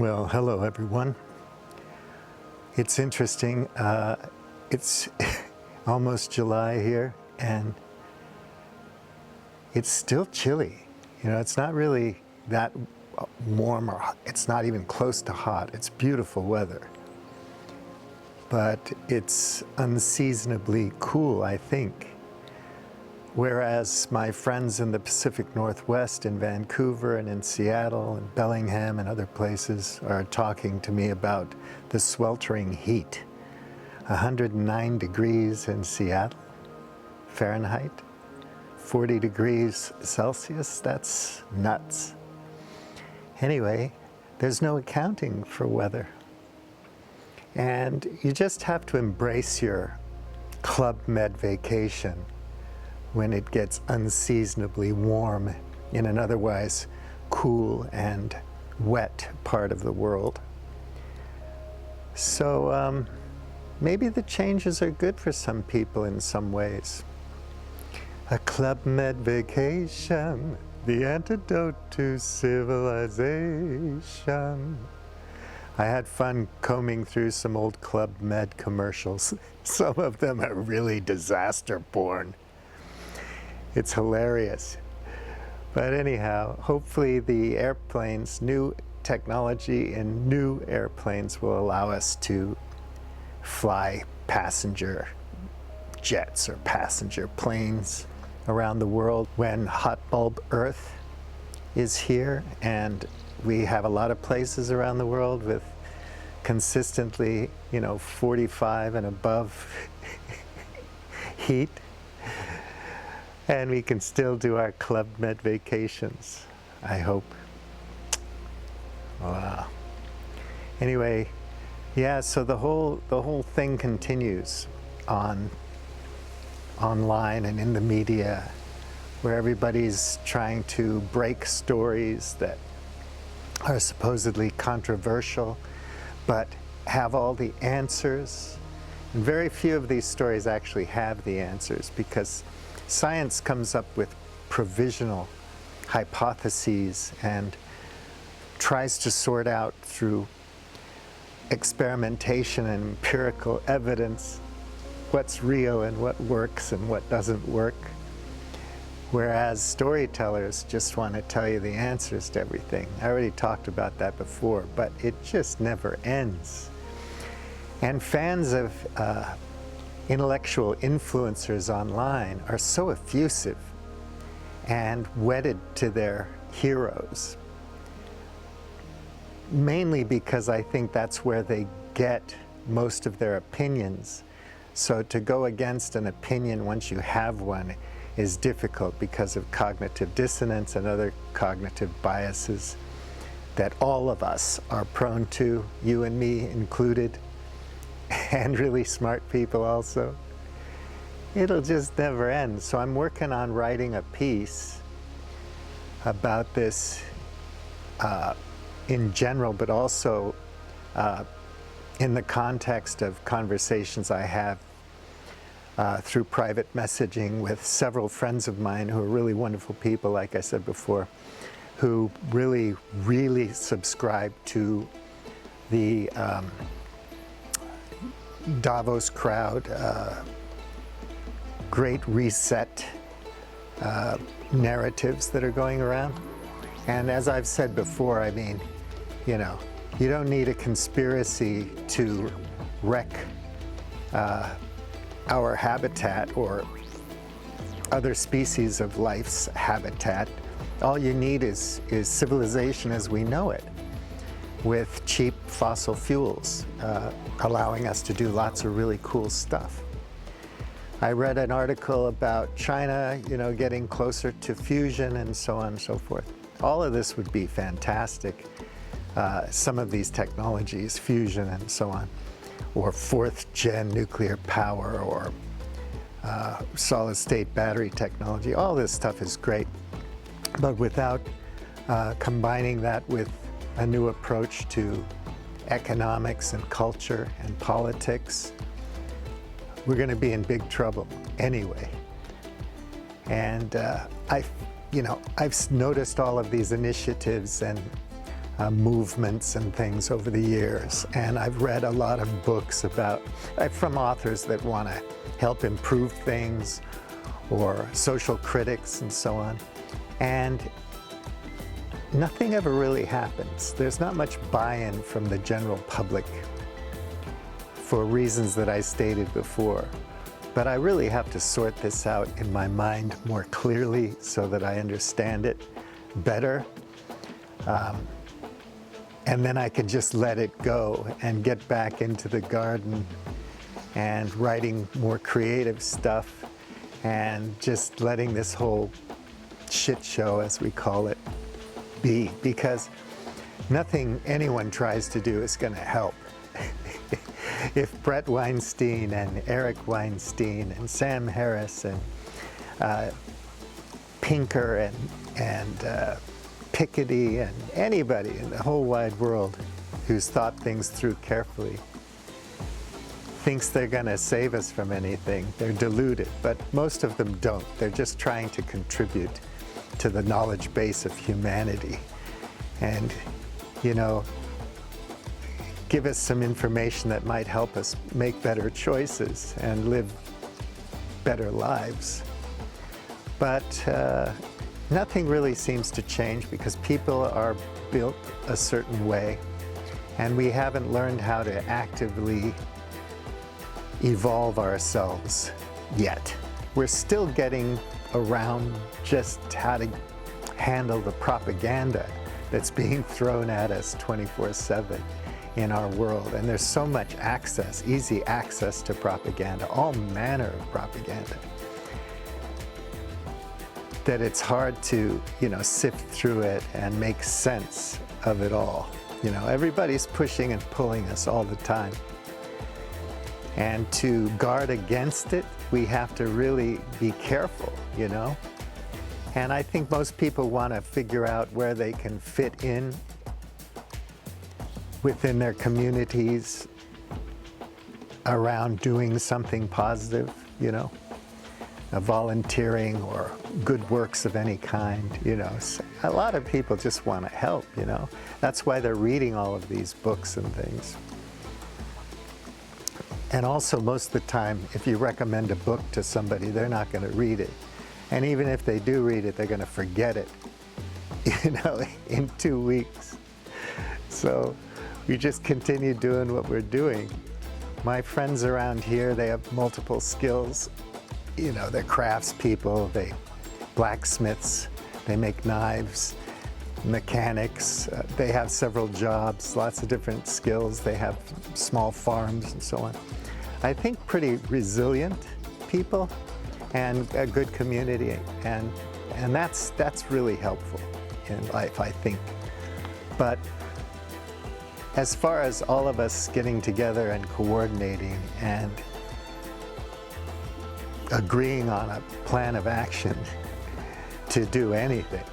Well, hello everyone. It's interesting. It's almost July here, and it's still chilly. You know, it's not really that warm, or it's not even close to hot. It's beautiful weather, but it's unseasonably cool, I think. Whereas my friends in the Pacific Northwest, in Vancouver and in Seattle and Bellingham and other places, are talking to me about the sweltering heat. 109 degrees in Seattle, Fahrenheit, 40 degrees Celsius, that's nuts. Anyway, there's no accounting for weather. And you just have to embrace your Club Med vacation when it gets unseasonably warm in an otherwise cool and wet part of the world. So maybe the changes are good for some people in some ways. A Club Med vacation, the antidote to civilization. I had fun combing through some old Club Med commercials. Some of them are really disaster porn. It's hilarious. But anyhow, hopefully the airplanes, new technology in new airplanes will allow us to fly passenger jets or passenger planes around the world when hot bulb Earth is here, and we have a lot of places around the world with consistently, 45 and above heat. And we can still do our Club Med vacations, I hope. Wow. Anyway, yeah, so the whole thing continues online and in the media, where everybody's trying to break stories that are supposedly controversial, but have all the answers. And very few of these stories actually have the answers, because science comes up with provisional hypotheses and tries to sort out through experimentation and empirical evidence what's real and what works and what doesn't work. Whereas storytellers just want to tell you the answers to everything. I already talked about that before, but it just never ends. And fans of intellectual influencers online are so effusive and wedded to their heroes, mainly because I think that's where they get most of their opinions. So to go against an opinion once you have one is difficult because of cognitive dissonance and other cognitive biases that all of us are prone to, you and me included, and really smart people also. It'll just never end. So I'm working on writing a piece about this in general, but also in the context of conversations I have through private messaging with several friends of mine who are really wonderful people, like I said before, who really, really subscribe to the Davos crowd, Great Reset narratives that are going around. And as I've said before, I mean, you don't need a conspiracy to wreck our habitat or other species of life's habitat. All you need is civilization as we know it, with cheap fossil fuels, allowing us to do lots of really cool stuff. I read an article about China, getting closer to fusion and so on and so forth. All of this would be fantastic. Some of these technologies, fusion and so on, or fourth gen nuclear power, or solid state battery technology, all this stuff is great. But without combining that with a new approach to economics and culture and politics, we're going to be in big trouble anyway. And I've noticed all of these initiatives and movements and things over the years. And I've read a lot of books from authors that want to help improve things, or social critics and so on. And nothing ever really happens. There's not much buy-in from the general public for reasons that I stated before. But I really have to sort this out in my mind more clearly so that I understand it better. And then I can just let it go and get back into the garden and writing more creative stuff and just letting this whole shit show, as we call it, be. Because nothing anyone tries to do is going to help. If Brett Weinstein and Eric Weinstein and Sam Harris and Pinker and Piketty and anybody in the whole wide world who's thought things through carefully thinks they're going to save us from anything, they're deluded. But most of them don't. They're just trying to contribute to the knowledge base of humanity and, you know, give us some information that might help us make better choices and live better lives. But nothing really seems to change because people are built a certain way, and we haven't learned how to actively evolve ourselves yet. We're still getting around just how to handle the propaganda that's being thrown at us 24/7 in our world. And there's so much access, easy access to propaganda, all manner of propaganda, that it's hard to, you know, sift through it and make sense of it all. You know, everybody's pushing and pulling us all the time. And to guard against it, we have to really be careful, you know? And I think most people want to figure out where they can fit in within their communities around doing something positive, you know, volunteering or good works of any kind, you know. So a lot of people just want to help, you know. That's why they're reading all of these books and things. And also, most of the time, if you recommend a book to somebody, they're not going to read it. And even if they do read it, they're going to forget it, you know, in 2 weeks. So we just continue doing what we're doing. My friends around here, they have multiple skills. You know, they're craftspeople, they blacksmiths, they make knives, mechanics, they have several jobs, lots of different skills, they have small farms and so on. I think pretty resilient people and a good community, and that's really helpful in life, I think. But as far as all of us getting together and coordinating and agreeing on a plan of action to do anything,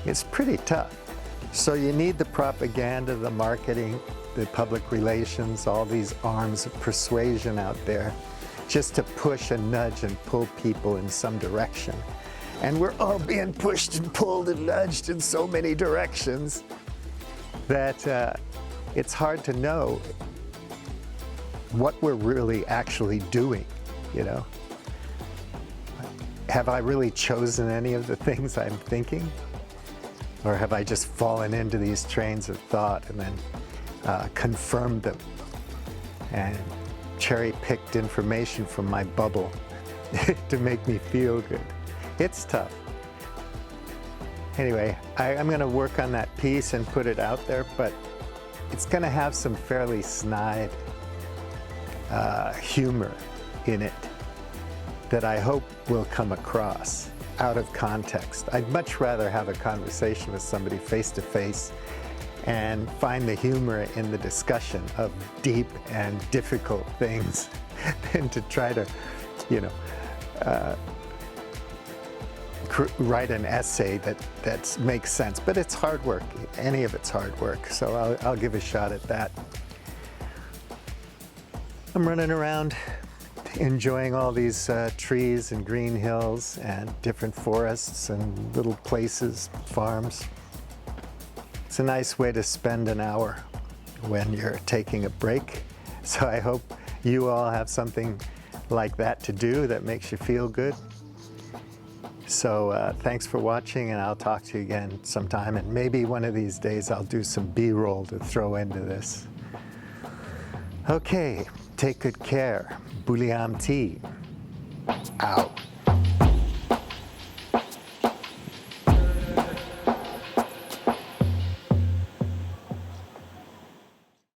it's pretty tough. So you need the propaganda, the marketing, the public relations, all these arms of persuasion out there just to push and nudge and pull people in some direction. And we're all being pushed and pulled and nudged in so many directions that it's hard to know what we're really actually doing, you know. Have I really chosen any of the things I'm thinking? Or have I just fallen into these trains of thought and then confirmed them and cherry-picked information from my bubble to make me feel good? It's tough. Anyway, I'm going to work on that piece and put it out there, but it's going to have some fairly snide humor in it that I hope will come across out of context. I'd much rather have a conversation with somebody face to face and find the humor in the discussion of deep and difficult things than to try to, you know, write an essay that makes sense. But it's hard work. Any of it's hard work. So I'll give a shot at that. I'm running around enjoying all these trees and green hills and different forests and little places, farms. It's a nice way to spend an hour when you're taking a break. So I hope you all have something like that to do that makes you feel good. So thanks for watching, and I'll talk to you again sometime. And maybe one of these days I'll do some B-roll to throw into this. Okay, take good care. Buliam T. Out.